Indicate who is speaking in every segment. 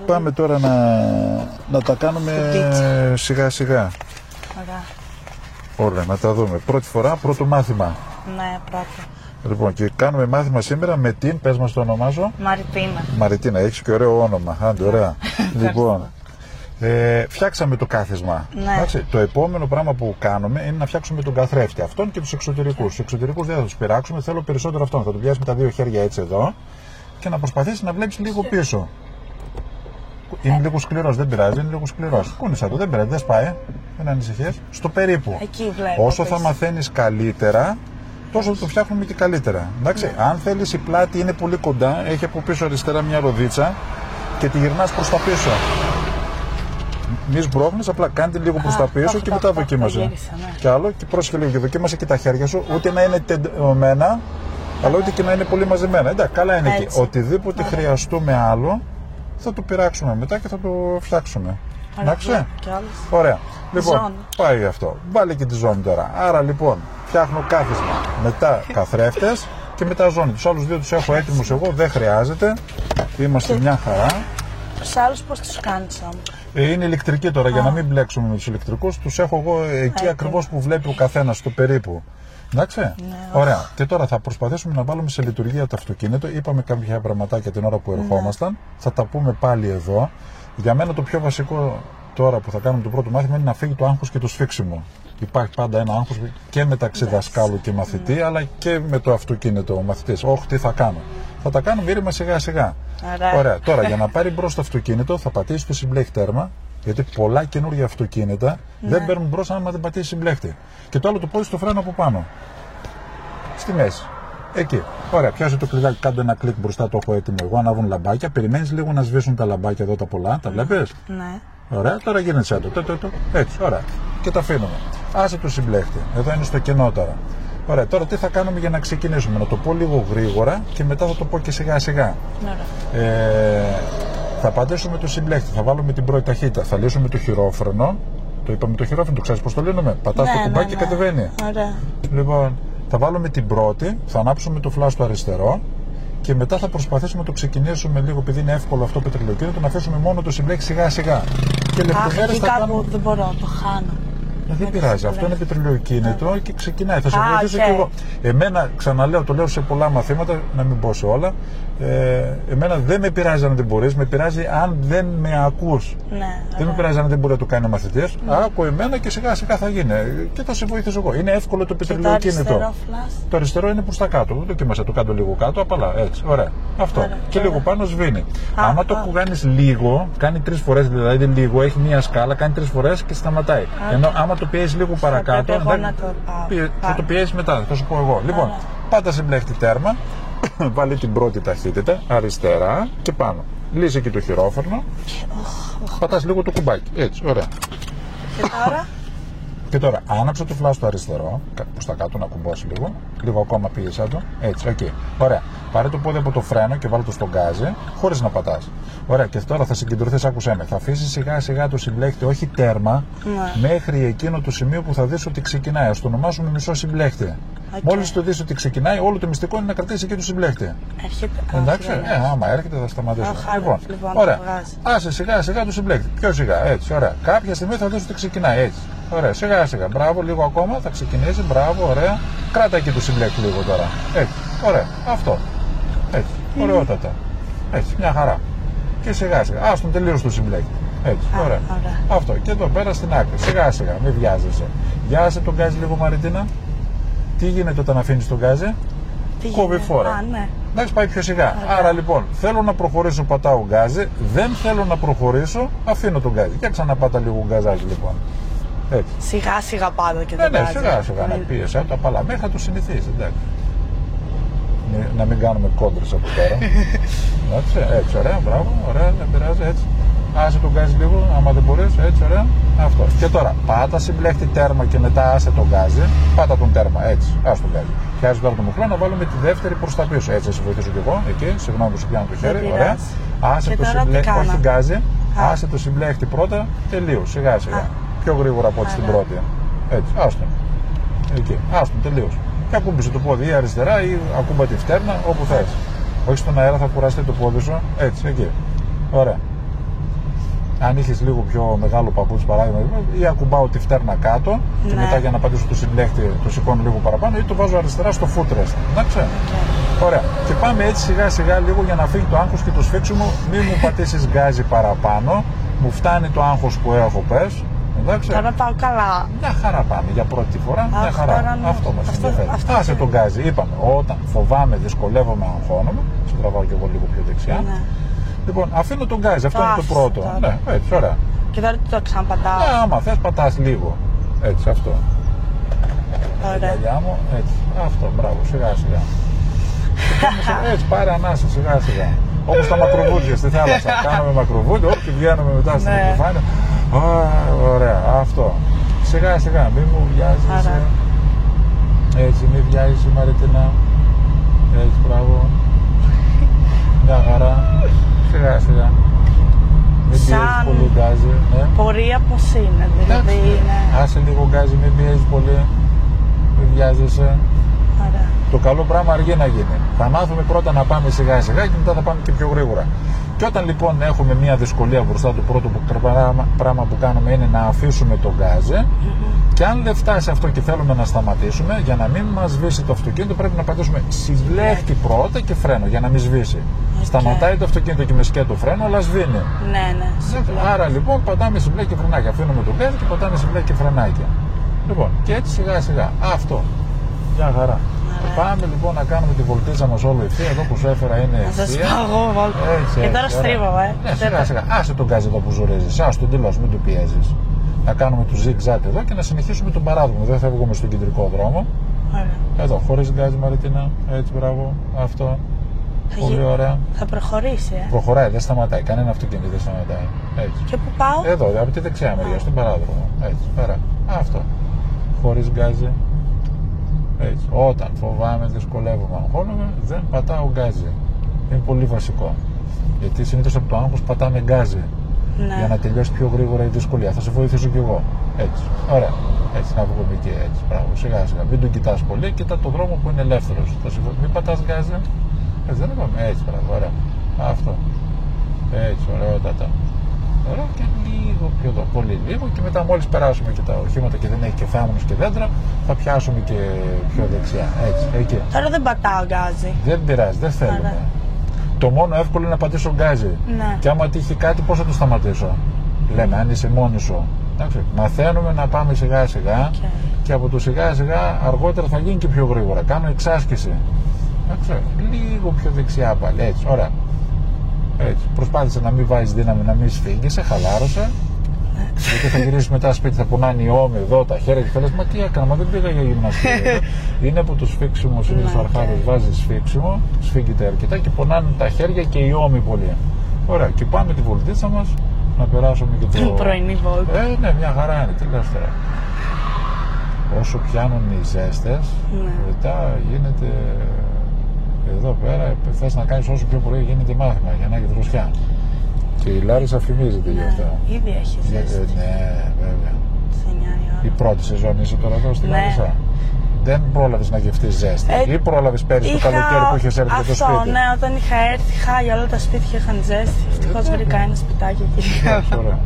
Speaker 1: Πάμε τώρα να τα κάνουμε σιγά σιγά.
Speaker 2: Ωραία.
Speaker 1: Ωραία, να τα δούμε. Πρώτη φορά, πρώτο μάθημα.
Speaker 2: Ναι, πρώτο.
Speaker 1: Λοιπόν, και κάνουμε μάθημα σήμερα με την, πες μας το όνομά σου.
Speaker 2: Μαριτίνα.
Speaker 1: Μαριτίνα, έχεις και ωραίο όνομα. Άντε, ωραία. Λοιπόν, φτιάξαμε το κάθισμα.
Speaker 2: Ναι.
Speaker 1: Εντάξει, το επόμενο πράγμα που κάνουμε είναι να φτιάξουμε τον καθρέφτη. Αυτόν και τους εξωτερικούς. Τους εξωτερικούς δεν θα τους πειράξουμε, θέλω περισσότερο αυτόν. Θα τον πιάσεις με τα δύο χέρια έτσι εδώ και να προσπαθήσεις να βλέπεις λίγο πίσω. Είναι λίγο σκληρός, δεν πειράζει, είναι λίγο σκληρός. Κούνησα το, δεν πειράζει, δεν σπάει. Δεν ανησυχείς. Στο περίπου.
Speaker 2: Εκεί βλέπω.
Speaker 1: Όσο θα μαθαίνεις καλύτερα, τόσο το φτιάχνουμε και καλύτερα. Εντάξει, αν θέλεις η πλάτη είναι πολύ κοντά, έχει από πίσω αριστερά μια ροδίτσα και τη γυρνάς προς τα πίσω. Μη σμπρώχνεις, απλά κάντε λίγο προς τα πίσω και μετά δοκίμασε.
Speaker 2: Ναι.
Speaker 1: Και άλλο, και πρόσεχε λίγο και δοκίμασε και τα χέρια σου, ούτε να είναι τεντωμένα, αλλά ούτε και να είναι πολύ μαζεμένα. Εντάξει, καλά είναι εκεί. Οτιδήποτε χρειαστούμε άλλο, θα το πειράξουμε μετά και θα το φτιάξουμε. Εντάξει. Ωραία. Λοιπόν, πάει αυτό. Βάλε και τη ζώνη τώρα. Άρα λοιπόν, φτιάχνω κάθισμα, μετά καθρέφτες και μετά ζώνη. Τους άλλους δύο τους έχω έτοιμους εγώ, δεν χρειάζεται. Είμαστε μια χαρά.
Speaker 2: Τους άλλους πώς τους κάνεις όμως?
Speaker 1: Είναι ηλεκτρικοί τώρα, για να μην μπλέξουμε με τους ηλεκτρικούς. Τους έχω εγώ εκεί ακριβώς που βλέπει ο καθένας, στο περίπου. Εντάξει. Ναι, ωραία. Και τώρα θα προσπαθήσουμε να βάλουμε σε λειτουργία το αυτοκίνητο. Είπαμε κάποια πραγματάκια την ώρα που ερχόμασταν. Θα τα πούμε πάλι εδώ. Για μένα το πιο βασικό τώρα που θα κάνουμε το πρώτο μάθημα είναι να φύγει το άγχος και το σφίξιμο. Υπάρχει πάντα ένα άγχος και μεταξύ δασκάλου και μαθητή, αλλά και με το αυτοκίνητο ο μαθητής. Όχι, τι θα κάνω. Θα τα κάνουμε ήρεμα σιγά σιγά. Ωραία. Τώρα για να πάρει μπρος το αυτοκίνητο θα πατήσει το συμπλέκτη τέρμα. Γιατί πολλά καινούργια αυτοκίνητα δεν παίρνουν μπρος άμα δεν πατήσει συμπλέκτη. Και το άλλο το πόδι στο φρένο από πάνω. Στη μέση. Εκεί. Ωραία. Πιάσε το κλειδάκι, κάντε ένα κλικ μπροστά, το έχω έτοιμο εγώ. Ανάβουν λαμπάκια. Περιμένεις λίγο να σβήσουν τα λαμπάκια εδώ τα πολλά. Τα βλέπεις?
Speaker 2: Ναι.
Speaker 1: Ωραία. Τώρα γίνεσαι το. Έτσι. Ωραία. Και τα αφήνουμε. Άσε το συμπλέκτη. Εδώ είναι στο κενό τώρα. Ωραία. Τώρα τι θα κάνουμε για να ξεκινήσουμε? Να το πω λίγο γρήγορα και μετά θα το πω και σιγά σιγά. Θα πατήσουμε το συμπλέκτη, θα βάλουμε την πρώτη ταχύτητα, θα λύσουμε το χειρόφρενο. Το είπαμε το χειρόφρενο, το ξέρεις πώς το λύνουμε? Πατάς το κουμπάκι και κατεβαίνει.
Speaker 2: Ωραία.
Speaker 1: Λοιπόν, θα βάλουμε την πρώτη, θα ανάψουμε το φλάσ στο αριστερό και μετά θα προσπαθήσουμε να το ξεκινήσουμε λίγο, επειδή είναι εύκολο αυτό το πετρελαιοκίνητο, να αφήσουμε μόνο το συμπλέκτη σιγά σιγά. Και λεπτομέρειες θα κάνουμε.
Speaker 2: Δεν μπορώ, το χάνω.
Speaker 1: Δεν πειράζει, αυτό είναι πετρελαιοκίνητο και ξεκινάει. Θα σε βοηθήσω και εγώ. Εμένα, ξαναλέω, το λέω σε πολλά μαθήματα, να μην πω σε όλα. Εμένα δεν με πειράζει αν δεν μπορείς, με πειράζει αν δεν με ακούς. Δεν με πειράζει αν δεν μπορεί να το κάνει ο μαθητής. Άκου εμένα και σιγά σιγά θα γίνει. Και θα σε βοηθήσω εγώ. Είναι εύκολο το πετρελαιοκίνητο.
Speaker 2: Το
Speaker 1: αριστερό είναι προς τα κάτω. Δεν δοκίμασα, το κάνω λίγο κάτω, απαλά. Έτσι, ωραία. Αυτό. Και λίγο πάνω σβήνει. Άμα το κάνεις λίγο, κάνει 3 φορές, δηλαδή λίγο, έχει μία σκάλα, κάνει 3 φορές και σταματάει. Ενώ άμα το πιέσεις λίγο παρακάτω, θα το πιέσεις μετά, θα σου πω εγώ. Λοιπόν, πάτα συμπλέκτη τέρμα, βάλει την πρώτη ταχύτητα, αριστερά και πάνω. Λύσε εκεί το χειρόφρενο, πατάς λίγο το κουμπάκι, έτσι, ωραία.
Speaker 2: Και τώρα?
Speaker 1: Και τώρα, άναψε το φλάσ στο αριστερό, προς τα κάτω να κουμπώσει λίγο ακόμα πίεσα το, έτσι, εκεί. Ωραία. Πάρε το πόδι από το φρένο και βάλε το στον γκάζι, χωρίς να πατάς. Ωραία, και τώρα θα συγκεντρωθείς, άκουσέ με. Θα αφήσεις σιγά σιγά το συμπλέκτη, όχι τέρμα, μέχρι εκείνο το σημείο που θα δεις ότι ξεκινάει. Ας το ονομάσουμε μισό συμπλέκτη. Μόλις το δεις ότι ξεκινάει, όλο το μυστικό είναι να κρατήσεις εκεί το συμπλέκτη. Εντάξει, άμα έρχεται θα σταματήσουμε. Λοιπόν, ωραία. Άσε σιγά σιγά το συμπλέκτη. Πιο σιγά, έτσι, ωραία. Κάποια στιγμή θα δεις ότι ξεκινάει, έτσι. Ωραία, σιγά σιγά. Μπράβο, λίγο ακόμα, θα ξεκινήσει. Μπράβο, ωραία. Κράτα εκεί το συμπλέκτη λίγο τώρα. Έτσι, ωραία. Αυτό. Έτσι, ωραιότατα. Έτσι, μια χαρά. Και σιγά σιγά. Άστον τελείως το συμπλέκτη. Έτσι, ωραία. Αυτό. Και εδώ πέρα στην άκρη. Σιγά σιγά, μην βιάζεσαι. Γιάσε τον γκάζι λίγο, Μαριτίνα. Τι γίνεται όταν αφήνεις τον γκάζι? Κόβει φόρα. Εντάξει, πάει πιο σιγά. Άρα λοιπόν, θέλω να προχωρήσω, πατάω γκάζι. Δεν θέλω να προχωρήσω, αφήνω τον γκάζι. Και ξαναπάτα λίγο γκαζάκι λοιπόν. Έτσι.
Speaker 2: Σιγά σιγά πάντα και το γκάζι.
Speaker 1: Σιγά σιγά να πίεσαι το απαλά. Μέχρι να το συνηθίσεις, εντάξει. Να μην κάνουμε κόντρες από τώρα. Έτσι, ωραία, μπράβο, ωραία, δεν πειράζει, έτσι. Άσε τον γκάζι λίγο, άμα δεν μπορείς, έτσι, ωραία. Αυτό. Και τώρα, πάτα συμπλέκτη τέρμα και μετά άσε τον γκάζι. Πάτα τον τέρμα, έτσι, άσε τον γκάζι. Πιάζει τώρα το μουφλό να βάλουμε τη δεύτερη προς τα πίσω. Έτσι, θα σε βοηθήσω κι εγώ, εκεί, συγγνώμη που σου πιάνω το χέρι, ωραία. Άσε το συμπλέκτη, όχι γκάζι, άσε το συμπλέκτη πρώτα, τελείως, σιγά σιγά. Πιο γρήγορα από ό,τι στην πρώτη. Έτσι, άστον. Εκεί, άστον, τελείως. Και ακούμπησε το πόδι ή αριστερά ή ακούμπα τη φτέρνα, όπου θες. Όχι στον αέρα, θα κουραστεί το πόδι σου. Έτσι, εκεί. Ωραία. Αν είχες λίγο πιο μεγάλο παπούτσι παράδειγμα, ή ακουμπάω τη φτέρνα κάτω και
Speaker 2: Ναι.
Speaker 1: μετά για να πατήσω το συμπλέκτη το σηκώνω λίγο παραπάνω, ή το βάζω αριστερά στο footrest. Εντάξει. Ωραία. Και πάμε έτσι σιγά σιγά λίγο για να φύγει το άγχος και το σφίξιμο. Μην μου πατήσεις γκάζι παραπάνω. Μου φτάνει το άγχος που έχω, πες. Εντάξει.
Speaker 2: Τώρα πάω καλά.
Speaker 1: Μια χαρά πάμε για πρώτη φορά. Μια χαρά.
Speaker 2: τώρα ναι.
Speaker 1: Αυτό μας
Speaker 2: Αυτό-
Speaker 1: ενδιαφέρει.
Speaker 2: αυτό
Speaker 1: Άσε
Speaker 2: θέλει.
Speaker 1: τον γκάζι. Είπαμε, όταν φοβάμαι, δυσκολεύομαι, αγχώνομαι. Σε τραβάω και εγώ λίγο πιο δεξιά.
Speaker 2: Ναι.
Speaker 1: Λοιπόν, αφήνω τον γκάζι. Αυτό είναι το
Speaker 2: άφησε
Speaker 1: πρώτο.
Speaker 2: τώρα.
Speaker 1: Ναι, έτσι, ωραία.
Speaker 2: Και τώρα τι το ξαναπατάω.
Speaker 1: Άμα θες πατάς λίγο. Έτσι, αυτό.
Speaker 2: Ωραία.
Speaker 1: Παλιά μου, έτσι. Αυτό, μπράβο, σιγά σιγά. Και πάμε έτσι, πάρε ανάσα, σιγά σιγά. Όπως τα μακροβούτια στη θάλασσα. Κάνουμε μακροβούτια, όχι, βγαίνουμε μετά στην
Speaker 2: Ναι.
Speaker 1: επιφάνεια. Ωραία, αυτό. Σιγά σιγά, μην μου βιάζεσαι.
Speaker 2: Άρα.
Speaker 1: Έτσι, μην βιάζεσαι, Μαριτίνα. Έτσι, μπράβο. Μια χαρά. Σιγά σιγά. Μην πιέζεις
Speaker 2: Σαν-
Speaker 1: πολύ γκάζι. Ναι.
Speaker 2: Πορεία πώς είναι, δηλαδή είναι.
Speaker 1: Άσε λίγο γκάζι, μην πιέζεις πολύ. Μην βιάζεσαι.
Speaker 2: Ωραία.
Speaker 1: Το καλό πράγμα αργεί να γίνει. Θα μάθουμε πρώτα να πάμε σιγά σιγά και μετά θα πάμε και πιο γρήγορα. Και όταν λοιπόν έχουμε μια δυσκολία μπροστά, το πρώτο πράγμα που κάνουμε είναι να αφήσουμε τον γκάζι. Και αν δεν φτάσει αυτό και θέλουμε να σταματήσουμε, για να μην μας σβήσει το αυτοκίνητο, πρέπει να πατήσουμε συμπλέκτη πρώτα και φρένο για να μην σβήσει. Σταματάει το αυτοκίνητο και με σκέτο φρένο, αλλά σβήνει.
Speaker 2: Ναι, ναι.
Speaker 1: Άρα λοιπόν πατάμε συμπλέκτη και φρενάκι. Αφήνουμε τον γκάζι και πατάμε συμπλέκτη και φρενάκι. Λοιπόν, και έτσι σιγά σιγά. Αυτό. Μια χαρά. Πάμε λοιπόν να κάνουμε τη βολτίζα μας όλο ευθεία. Εδώ που σου έφερα είναι
Speaker 2: Να σας
Speaker 1: ευθεία.
Speaker 2: πάω εγώ βόλτα.
Speaker 1: Έτσι,
Speaker 2: Και τώρα
Speaker 1: έτσι,
Speaker 2: στρίβω,
Speaker 1: Ναι, σιγά σιγά. Άσε τον γκάζι εδώ που ζουρίζεις. Άσε τον τυλός, μην του πιέζεις. Να κάνουμε του zigzag εδώ και να συνεχίσουμε τον παράδρομο. Δεν θα βγούμε στον κεντρικό δρόμο.
Speaker 2: Ωραία.
Speaker 1: Εδώ, χωρίς γκάζι, Μαριτίνα. Έτσι, μπράβο. Αυτό. Πολύ ωραία.
Speaker 2: Θα προχωρήσει,
Speaker 1: Προχωράει, δεν σταματάει. Κανένα αυτοκίνητο δεν σταματάει. Έτσι.
Speaker 2: Και πού πάω?
Speaker 1: Εδώ, από τη δεξιά μεριά, στον παράδρομο. Έτσι, πέρα. Αυτό. Χωρίς γκάζι. Έτσι. Όταν φοβάμαι, δυσκολεύομαι, αγχώνομαι, δεν πατάω γκάζι. Είναι πολύ βασικό. Γιατί συνήθως από το άγχος πατάμε γκάζι.
Speaker 2: Ναι.
Speaker 1: Για να τελειώσει πιο γρήγορα η δυσκολία. Θα σε βοηθήσω κι εγώ. Έτσι. Ωραία. Έτσι να βγούμε και έτσι. Μπράβο. Σιγά σιγά. Μην τον κοιτάς πολύ, κοιτά τον δρόμο που είναι ελεύθερος. Μην πατάς γκάζι. Έτσι δεν είπαμε. Έτσι, μπράβο. Ωραία. Αυτό. Έτσι, ωραιότατα. Ωραία, και λίγο πιο εδώ, πολύ λίγο, και μετά μόλις περάσουμε και τα οχήματα και δεν έχει και θάμνους και δέντρα, θα πιάσουμε και πιο δεξιά. Έτσι, εκεί.
Speaker 2: Τώρα δεν πατάω γκάζι.
Speaker 1: Δεν πειράζει, δεν θέλουμε.
Speaker 2: Άρα.
Speaker 1: Το μόνο εύκολο είναι να πατήσω γκάζι.
Speaker 2: Ναι.
Speaker 1: Και άμα τύχει κάτι, πώς θα το σταματήσω. Λέμε, αν είσαι μόνη σου. Εντάξει, μαθαίνουμε να πάμε σιγά σιγά και από το σιγά σιγά αργότερα θα γίνει και πιο γρήγορα. Κάνω εξάσκηση. Εντάξει, λίγο πιο δεξιά πάλι. Έτσι, ωραία. Έτσι. Προσπάθησε να μην βάζεις δύναμη, να μην σφίγγεσαι, χαλάρωσε. Γιατί θα γυρίσεις μετά σπίτι, θα πονάνε οι ώμοι εδώ, τα χέρια και θα λες, μα τι έκανα, μα δεν πήγα για γυμναστική. Είναι από το σφίξιμο, συνήθως ο αρχάριος βάζει σφίξιμο, σφίγγεται αρκετά και πονάνε τα χέρια και οι ώμοι πολύ. Ωραία, και πάμε τη βολτίτσα μας, να περάσουμε και το...
Speaker 2: Πρωινή βόλτα.
Speaker 1: Ναι, μια χαρά είναι, τι λες τώρα. Όσο πιάνουν οι ζέστες, μετά γίνεται... Εδώ πέρα θες να κάνεις όσο πιο πολύ γίνεται μάθημα για να έχει δροσιά. Και η Λάρισα φημίζεται γι' αυτό.
Speaker 2: Ήδη έχει ζέστη.
Speaker 1: Ναι, βέβαια.
Speaker 2: Σε 9 η ώρα.
Speaker 1: Η πρώτη σεζόν είσαι τώρα εδώ στη
Speaker 2: Ναι.
Speaker 1: Λάρισα. Δεν πρόλαβες να γευτείς ζέστη. Ή πρόλαβες πέρυσι το καλοκαίρι που είχες έρθει και το σπίτι.
Speaker 2: Αυτό, ναι, όταν είχα έρθει, χάλια, όλα τα σπίτια είχαν ζέστη. Ευτυχώς βρήκα ένα σπιτάκι εκεί.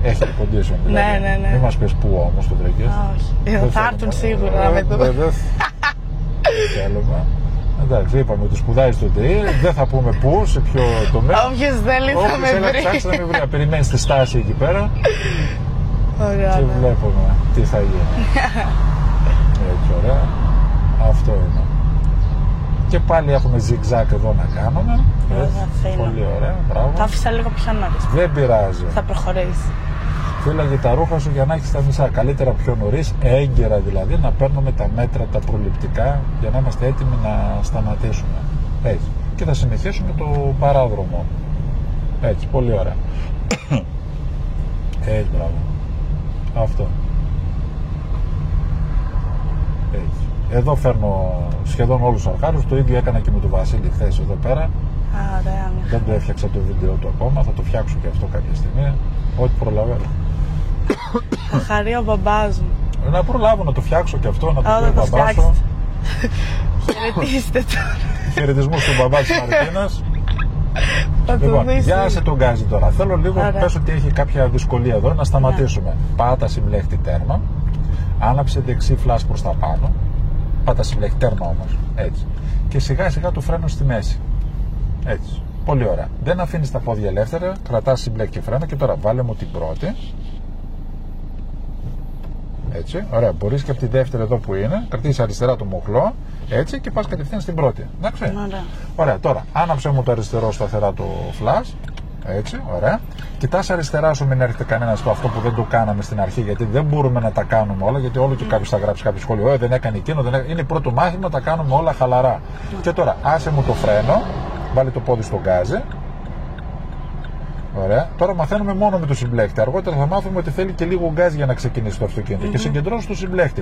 Speaker 1: Έχει condition δηλαδή.
Speaker 2: Ναι.
Speaker 1: Μην μας πεις πού όμως το βρήκες.
Speaker 2: Όχι, θα έρθουν σίγουρα να με δουν.
Speaker 1: Δεν θέλουμε. Εντάξει, είπαμε ότι σπουδάζει στο ΤΕΙ, δεν θα πούμε πού, σε ποιο τομέα.
Speaker 2: Όποιος θέλει θα με βρει.
Speaker 1: Ψάξει να με βρει. Περιμένει τη στάση εκεί πέρα
Speaker 2: Ωραία.
Speaker 1: και βλέπουμε τι θα γίνει. Έτσι, ωραία. Αυτό είναι. Και πάλι έχουμε zigzag εδώ να κάνουμε. Πολύ ωραία, μπράβο.
Speaker 2: Τα άφησα λίγο πιο νωρίς.
Speaker 1: Δεν πειράζει.
Speaker 2: Θα προχωρήσει.
Speaker 1: Φύλαγε τα ρούχα σου για να έχεις τα μισά. Καλύτερα πιο νωρίς, έγκαιρα δηλαδή, να παίρνουμε τα μέτρα, τα προληπτικά, για να είμαστε έτοιμοι να σταματήσουμε. Έτσι. Και θα συνεχίσουμε το παράδρομο. Έτσι, πολύ ωραία. Έτσι, μπράβο. Αυτό. Έτσι. Εδώ φέρνω σχεδόν όλους τους αρχάρους. Το ίδιο έκανα και με τον Βασίλη χθες εδώ πέρα.
Speaker 2: Ωραία.
Speaker 1: Δεν το έφτιαξα το βίντεο του ακόμα. Θα το φτιάξω και αυτό κάποια στιγμή. Ό,τι προλαβαίνω.
Speaker 2: Θα χαρεί ο μπαμπάς μου.
Speaker 1: Να προλάβω να το φτιάξω και αυτό, να το πει ο
Speaker 2: το
Speaker 1: μπαμπάς σου.
Speaker 2: φτιάξετε. Χαιρετίστε τώρα.
Speaker 1: Χαιρετισμούς στον μπαμπά της Μαριτίνας. Λοιπόν,
Speaker 2: δεις.
Speaker 1: γιάσε τον γκάζι τώρα. Θέλω λίγο,
Speaker 2: Ωραία.
Speaker 1: πες ότι έχει κάποια δυσκολία εδώ, να σταματήσουμε. Πάτα συμπλέχτη τέρμα. Άναψε δεξί φλάς προς τα πάνω. Πάτα συμπλέχτη τέρμα όμως. Έτσι. Και σιγά σιγά το φρένο στη μέση. Έτσι. Πολύ ωραία. Δεν αφήνεις τα πόδια ελεύθερα. Κρατάς συμπλέχτη φρένο και τώρα βάλε μου την πρώτη. Έτσι. Ωραία. Μπορείς και από τη δεύτερη εδώ που είναι. Κρατήσεις αριστερά το μοχλό. Έτσι και πας κατευθείαν στην πρώτη. Εντάξει.
Speaker 2: Ωραία.
Speaker 1: Ωραία. Τώρα άναψε μου το αριστερό σταθερά το flash. Έτσι, ωραία. Κοιτάς αριστερά σου, μην έρχεται κανένας από αυτό που δεν το κάναμε στην αρχή, γιατί δεν μπορούμε να τα κάνουμε όλα. Γιατί όλο και κάποιος θα γράψει κάποιο σχόλιο. Δεν έκανε εκείνο, δεν έκανε. Είναι πρώτο μάθημα, τα κάνουμε όλα χαλαρά. Και τώρα άσε μου το φρένο, βάλει το πόδι στο γκάζι. Ωραία. Τώρα μαθαίνουμε μόνο με το συμπλέχτη. Αργότερα θα μάθουμε ότι θέλει και λίγο γκάζι για να ξεκινήσει το αυτοκίνητο. Και συγκεντρώσει το συμπλέχτη.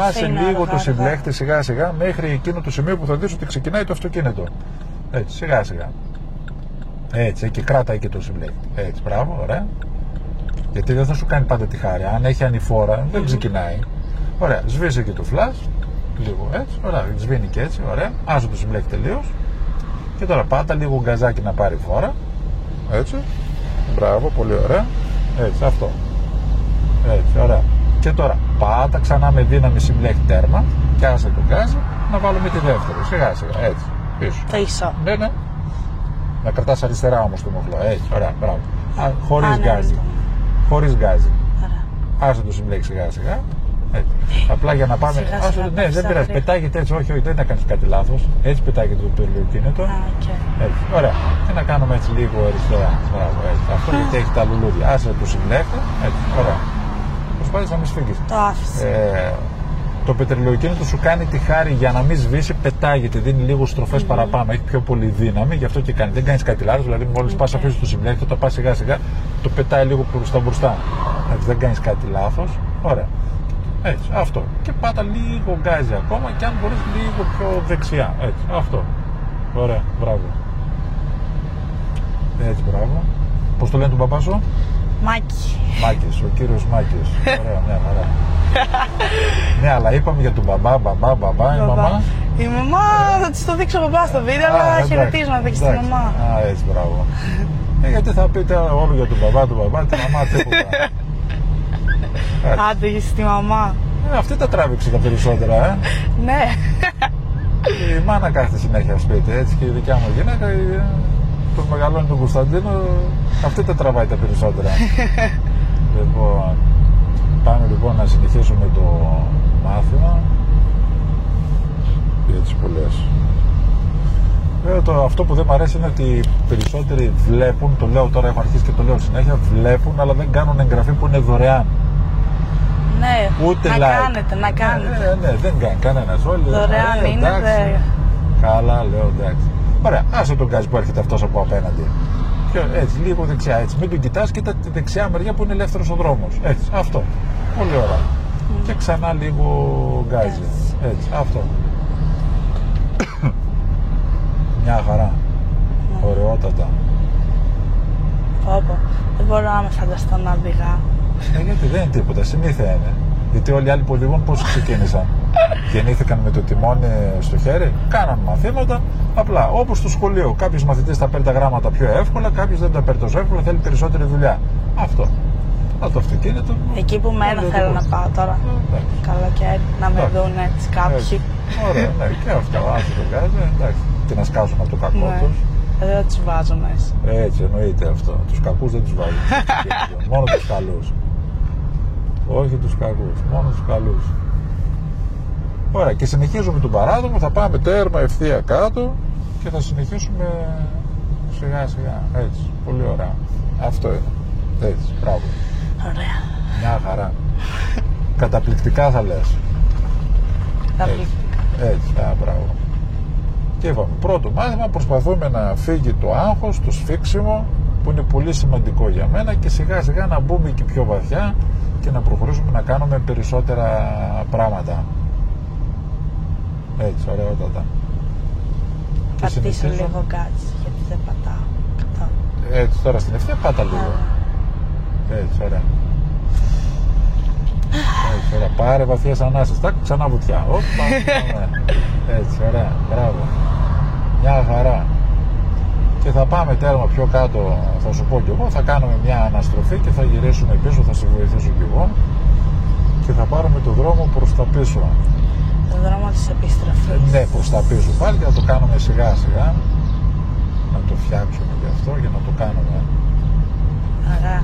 Speaker 1: Άσε λίγο το συμπλέχτη σιγά σιγά μέχρι εκείνο το σημείο που θα δεις ότι ξεκινάει το αυτοκίνητο. Έτσι, σιγά σιγά. Έτσι, και κράτα και το συμπλέχτη. Έτσι, μπράβο, ωραία. Γιατί δεν θα σου κάνει πάντα τη χάρη. Αν έχει ανηφόρα, δεν ξεκινάει. Ωραία, σβήσε και το φλας. Λίγο έτσι, ωραία. Σβήνει και έτσι, ωραία. Άσε το συμπλέχτη τελείως. Και τώρα πάτα λίγο γκαζάκι να πάρει φόρα. Έτσι. Μπράβο, πολύ ωραία. Έτσι, αυτό. Έτσι, ωραία. Και τώρα πάτα ξανά με δύναμη συμπλέχτη τέρμα. Και άσε το γκάζι να βάλουμε τη δεύτερη. Σιγά σιγά, έτσι. Πίσω.
Speaker 2: Πίσω.
Speaker 1: Ναι, ναι. Να κρατάς αριστερά όμως το μοχλό. Έτσι, ωραία, μπράβο. Χωρίς γκάζι. Χωρίς γκάζι. Άσε το συμπλέκει σιγά σιγά. Έτσι. Απλά για να πάμε.
Speaker 2: Σιγά, σιγά,
Speaker 1: Ναι, δεν πειράζει. Πετάγεται έτσι, όχι, δεν θα κάνεις κάτι λάθος. Έτσι πετάγεται το πυρηλαιοκίνητο. Έτσι. Ωραία. Και να κάνουμε έτσι λίγο αριστερά. Μπράβο, έτσι. Αυτό γιατί έχει τα λουλούδια. Άσε το συμπλέκει. Έτσι, ωραία. Προσπάθησε να μην σφίγγεις.
Speaker 2: Το άφησε.
Speaker 1: Το πετρελαιοκίνητο σου κάνει τη χάρη για να μην σβήσει, πετάγεται, δίνει λίγο στροφές παραπάνω, έχει πιο πολύ δύναμη, γι' αυτό και κάνει. Δεν κάνεις κάτι λάθος, δηλαδή μόλις πας αφήσεις το συμπλέκτη, το πας σιγά σιγά, το πετάει λίγο προς τα μπροστά. Έτσι, δεν κάνεις κάτι λάθος. Ωραία. Έτσι, αυτό. Και πάτα λίγο γκάζι ακόμα και αν μπορείς λίγο πιο δεξιά. Έτσι, αυτό. Ωραία, μπράβο. Έτσι, μπράβο. Πώς το λένε τον παπά σου?
Speaker 2: Μάκη.
Speaker 1: Μάκης, ο κύριος Μάκης. Ωραία, ναι, ωραία. Ναι, αλλά είπαμε για τον μπαμπά, η μαμά.
Speaker 2: Η μαμά θα της το δείξω μπαμπά στο βίντεο, αλλά χαιρετίζω να δείξει τη μαμά.
Speaker 1: Α, έτσι, μπράβο. Γιατί θα πείτε όλο για τον μπαμπά, τη μαμά, τίποτα.
Speaker 2: Άντε, έχεις τη μαμά.
Speaker 1: Αυτή τα τράβηξε τα περισσότερα,
Speaker 2: Ναι.
Speaker 1: Η μάνα κάθεται συνέχεια σπίτι, έτσι, και η δικιά μου γυναίκα, τον μεγαλώνει τον Κωνσταντίνο, αυτή τα τραβάει τα περισσότερα. Λοιπόν, πάμε λοιπόν να συνεχίσουμε το μάθημα. Έτσι που λες. Αυτό που δεν μου αρέσει είναι ότι οι περισσότεροι βλέπουν, το λέω τώρα, έχω αρχίσει και το λέω συνέχεια, βλέπουν αλλά δεν κάνουν εγγραφή που είναι δωρεάν.
Speaker 2: Ναι,
Speaker 1: ούτε
Speaker 2: να
Speaker 1: like.
Speaker 2: κάνετε, να κάνετε.
Speaker 1: Ναι, δεν κάνει κανένας. Όλοι
Speaker 2: δωρεάν είναι,
Speaker 1: εντάξει. Καλά, λέω εντάξει. Ωραία, άσε τον γκάζι που έρχεται αυτός από απέναντι. Έτσι, λίγο δεξιά, έτσι. Μην τον κοιτάς, κοίτα τη δεξιά μεριά που είναι ελεύθερος ο δρόμος. Έτσι, αυτό. Πολύ ωραία. Και ξανά λίγο γκάζι. Έτσι, αυτό. Μια χαρά. Ωραιότατα.
Speaker 2: Πω, δεν μπορώ να με φανταστώ να οδηγάω.
Speaker 1: Γιατί δεν είναι τίποτα, συνήθεια είναι. Γιατί όλοι οι άλλοι που οδηγούν πώς ξεκίνησαν? Γεννήθηκαν με το τιμόνι στο χέρι, κάναν μαθήματα. Απλά όπως στο σχολείο. Κάποιος μαθητής θα παίρνει τα γράμματα πιο εύκολα, κάποιος δεν τα παίρνει τόσο εύκολα, θέλει περισσότερη δουλειά. Αυτό. Το αυτοκίνητο.
Speaker 2: Εκεί που μένα θέλω να πάω τώρα. Καλοκαίρι, να με δουν έτσι κάποιοι.
Speaker 1: Ωραία, ναι, και αυτό. Άσε το γκάζι, εντάξει. Και να σκάσουν από το κακό τους.
Speaker 2: Δεν τους βάζω μέσα.
Speaker 1: Έτσι, εννοείται αυτό. Τους κακούς δεν τους βάζουν. Μόνο τους καλούς. Όχι τους κακούς, μόνο τους καλούς. Ωραία, και συνεχίζουμε τον παράδομο, θα πάμε τέρμα ευθεία κάτω και θα συνεχίσουμε σιγά σιγά. Έτσι, πολύ ωραία. Αυτό είναι. Έτσι, μπράβο.
Speaker 2: Ωραία.
Speaker 1: Μια χαρά. Καταπληκτικά θα λες.
Speaker 2: Καταπληκτικά.
Speaker 1: Έτσι, μπράβο. Και είπαμε, πρώτο μάθημα προσπαθούμε να φύγει το άγχος, το σφίξιμο, που είναι πολύ σημαντικό για μένα, και σιγά σιγά να μπούμε και πιο βαθιά και να προχωρήσουμε να κάνουμε περισσότερα πράγματα. Έτσι, ωραιότατα.
Speaker 2: Πατήσω λίγο γκάζι, γιατί δεν πατάω.
Speaker 1: Έτσι, τώρα στην ευθεία πάτα λίγο. Έτσι, ωραία. Έτσι, ωραία. Πάρε βαθιές ανάσες. Τάκ, ξανά βουτιά. Όπα, έτσι, ωραία. Μπράβο. Μια χαρά. και θα πάμε τέρμα πιο κάτω, θα σου πω κι εγώ, θα κάνουμε μια αναστροφή και θα γυρίσουμε πίσω, θα σε βοηθήσω κι εγώ και θα πάρουμε το δρόμο προς τα πίσω.
Speaker 2: Το δρόμο της επιστροφής.
Speaker 1: Ναι, προς τα πίσω πάλι και θα το κάνουμε σιγά σιγά. Να το φτιάξουμε και αυτό για να το κάνουμε.
Speaker 2: Ωραία.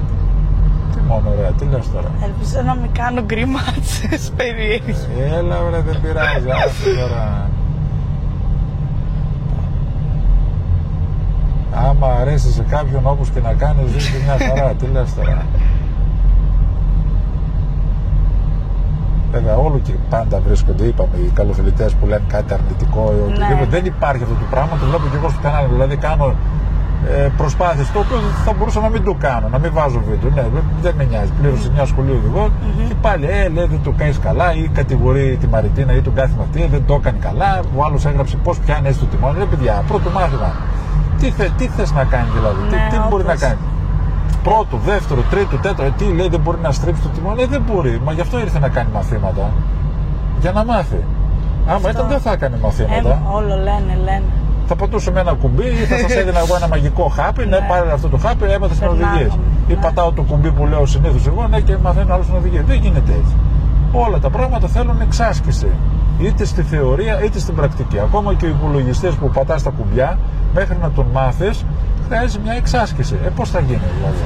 Speaker 1: Τι μόνο ωραία, τι λες τώρα.
Speaker 2: Ελπίζω να μην κάνω γκριμάτσες περίεργες.
Speaker 1: Έλα βρε, δεν πειράζει, άσε τώρα. Άμα αρέσει σε κάποιον όπως και να κάνεις, ζεις μια χαρά, τι λες τώρα. Βέβαια, όλο και πάντα βρίσκονται, είπαμε, οι καλοθελητές που λένε κάτι αρνητικό ή οτιδήποτε. Δεν υπάρχει αυτό το πράγμα, το βλέπω και εγώ στο κανάλι. Δηλαδή, κάνω προσπάθειες, το οποίο θα μπορούσα να μην το κάνω, να μην βάζω βίντεο. Ναι, δεν με νοιάζει. Πλήρωσε μια σχολή οδηγών και πάλι λέει δεν το κάνει καλά, ή κατηγορεί τη Μαριτίνα ή τον κάθε μαθητή, δεν το έκανε καλά. Ο άλλος έγραψε πώς πιάνει έτσι το τιμόνι. Λέει παιδιά, πρώτο μάθημα. Τι θες να κάνει δηλαδή, τι μπορεί να κάνει. Πρώτο, δεύτερο, τρίτο, τέταρτο, τι λέει δεν μπορεί να στρίψει το τιμόνι. Δεν μπορεί, μα γι' αυτό ήρθε να κάνει μαθήματα. Για να μάθει. Άμα ήταν δεν θα έκανε μαθήματα.
Speaker 2: Όλο λένε.
Speaker 1: Θα πατούσε με ένα κουμπί ή θα σας έδινα εγώ ένα μαγικό χάπι. Ναι, πάρε αυτό το χάπι, έμαθες να οδηγείς. Ή πατάω το κουμπί που λέω συνήθως εγώ, ναι, και μαθαίνω άλλο να οδηγεί. Δεν γίνεται έτσι. Όλα τα πράγματα θέλουν εξάσκηση. Είτε στη θεωρία είτε στην πρακτική. Ακόμα και ο υπολογιστής που πατάς τα κουμπιά, μέχρι να τον μάθεις, χρειάζεται μια εξάσκηση. Πώς θα γίνει δηλαδή.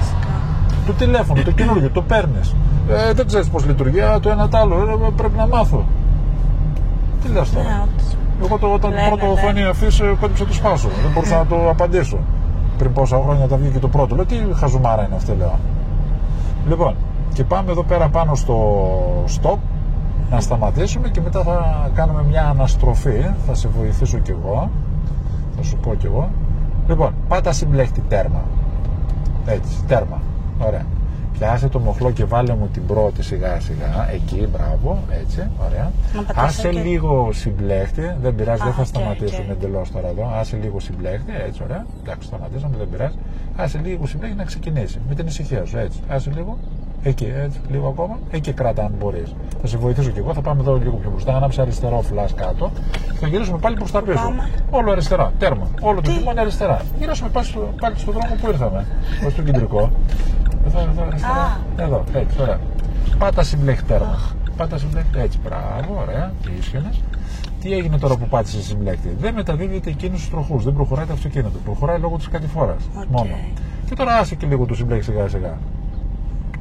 Speaker 1: Το τηλέφωνο, το καινούργιο, το παίρνεις. Δεν ξέρεις πώς λειτουργεί, το ένα το άλλο, πρέπει να μάθω. Τι λες τώρα. Εγώ όταν πρώτο φάνη αφήσει, κόντυψα το σπάσω. Δεν μπορούσα να το απαντήσω. Πριν πόσα χρόνια τα βγήκε το πρώτο. Λέω τι χαζουμάρα είναι αυτή, λέω. Λοιπόν, και πάμε εδώ πέρα πάνω στο stop, να σταματήσουμε και μετά θα κάνουμε μια αναστροφή. Θα σε βοηθήσω κι εγώ. Θα σου πω κι εγώ. Λοιπόν, πάτα συμπλέχτη τέρμα. Έτσι, τέρμα. Ωραία. Πιάσε το μοχλό και βάλε μου την πρώτη σιγά σιγά. Εκεί, μπράβο, έτσι, ωραία. Άσε λίγο συμπλέχτη, δεν πειράζει, δεν θα σταματήσουμε εντελώς τώρα εδώ. Άσε λίγο συμπλέχτη, έτσι, ωραία. Εντάξει, σταματήσαμε, δεν πειράζει. Άσε λίγο συμπλέχτη να ξεκινήσει. Με την ησυχία σου, έτσι. Άσε λίγο. Εκεί, έτσι, λίγο ακόμα. Εκεί κράτα, αν μπορείς. Θα σε βοηθήσω κι εγώ, θα πάμε εδώ λίγο πιο μπροστά. Ανάψε αριστερό φλας κάτω. Θα γυρίσουμε πάλι προς τα πίσω. Όλο αριστερά, τέρμα. Όλο το τιμόνι αριστερά. Γυρίσουμε πάλι στον δρόμο που ήρθαμε. Προς τον κεντρικό. Εδώ αριστερά. Εδώ, έτσι, ωραία. Πάτα συμπλέχτη τέρμα. Πάτα συμπλέχτη, έτσι, μπράβο, ωραία. Ίσχυνα. Τι έγινε τώρα που πάτησε συμπλέχτη. Δεν μεταδίδεται εκείνους τους τροχούς. Δεν προχωράει το αυτοκίνητο. Προχωράει λόγω της κατηφόρας. Μόνο. Και τώρα άσε και λίγο το συμπλέχτη σιγά σιγά.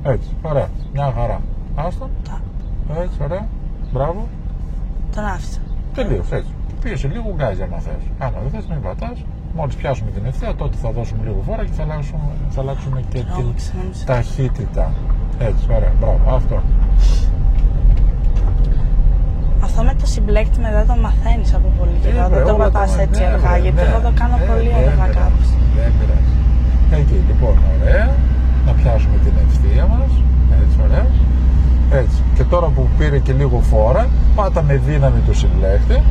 Speaker 1: Έτσι, ωραία, μια χαρά. Άστο. Έτσι, ωραία. Μπράβο.
Speaker 2: Τον άφησα.
Speaker 1: Τελείως, έτσι. Πίεσε λίγο γκάζι άμα θες. Άμα δεν θες, μην πατάς. Μόλις πιάσουμε την ευθεία, τότε θα δώσουμε λίγο φόρα και θα αλλάξουμε και την ταχύτητα. Έτσι, ωραία, μπράβο, αυτό.
Speaker 2: Αυτό με το συμπλέκτη μετά το μαθαίνεις από πολύ καιρό. Δεν το πατάς έτσι αργά, γιατί εγώ το κάνω πολύ αργά κάπως.
Speaker 1: Δεν πειράζει. Εκεί, λοιπόν, ωραία. Να πιάσουμε την ευθεία μας. Έτσι, ωραία. Έτσι. Και τώρα που πήρε και λίγο φόρα, πάτα με δύναμη το συμπλέκτη.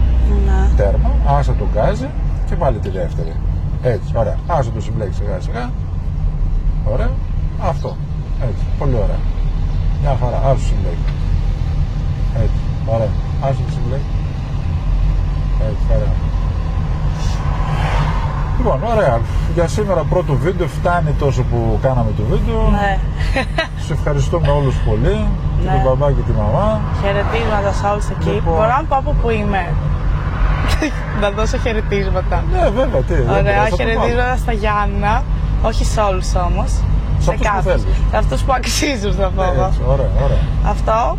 Speaker 1: Τέρμα, άσε το γκάζι και βάλει τη δεύτερη. Έτσι, ωραία. Άσε το συμπλέκτη σιγά σιγά. Ωραία. Αυτό. Έτσι, πολύ ωραία. Μια χαρά. Άσε το συμπλέκτη. Έτσι, ωραία. Άσε το συμπλέκτη. Έτσι, ωραία. Λοιπόν, ωραία. Για σήμερα πρώτο βίντεο, φτάνει τόσο που κάναμε το βίντεο.
Speaker 2: Ναι.
Speaker 1: Σε ευχαριστούμε όλους πολύ. Και τον μπαμπά και τη μαμά.
Speaker 2: Χαιρετίσματα σε όλους εκεί.
Speaker 1: Λοιπόν.
Speaker 2: Μπορώ να πω από που είμαι. Να δώσω χαιρετίσματα.
Speaker 1: Ναι, βέβαια, τι.
Speaker 2: Ωραία, χαιρετίσματα στα Γιάννα. Όχι σε όλους όμως.
Speaker 1: Σε κάποιους.
Speaker 2: Σε αυτούς που αξίζουν, θα πω.
Speaker 1: Ωραία, ωραία.
Speaker 2: Αυτό.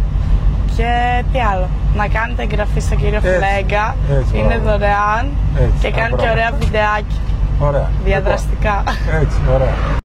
Speaker 2: Και τι άλλο. Να κάνετε εγγραφή στον κύριο Φλέγκα. Είναι δωρεάν. Και κάνει και ωραία βιντεάκι.
Speaker 1: Ωραία.
Speaker 2: Διαδραστικά.
Speaker 1: Έτσι, ωραία.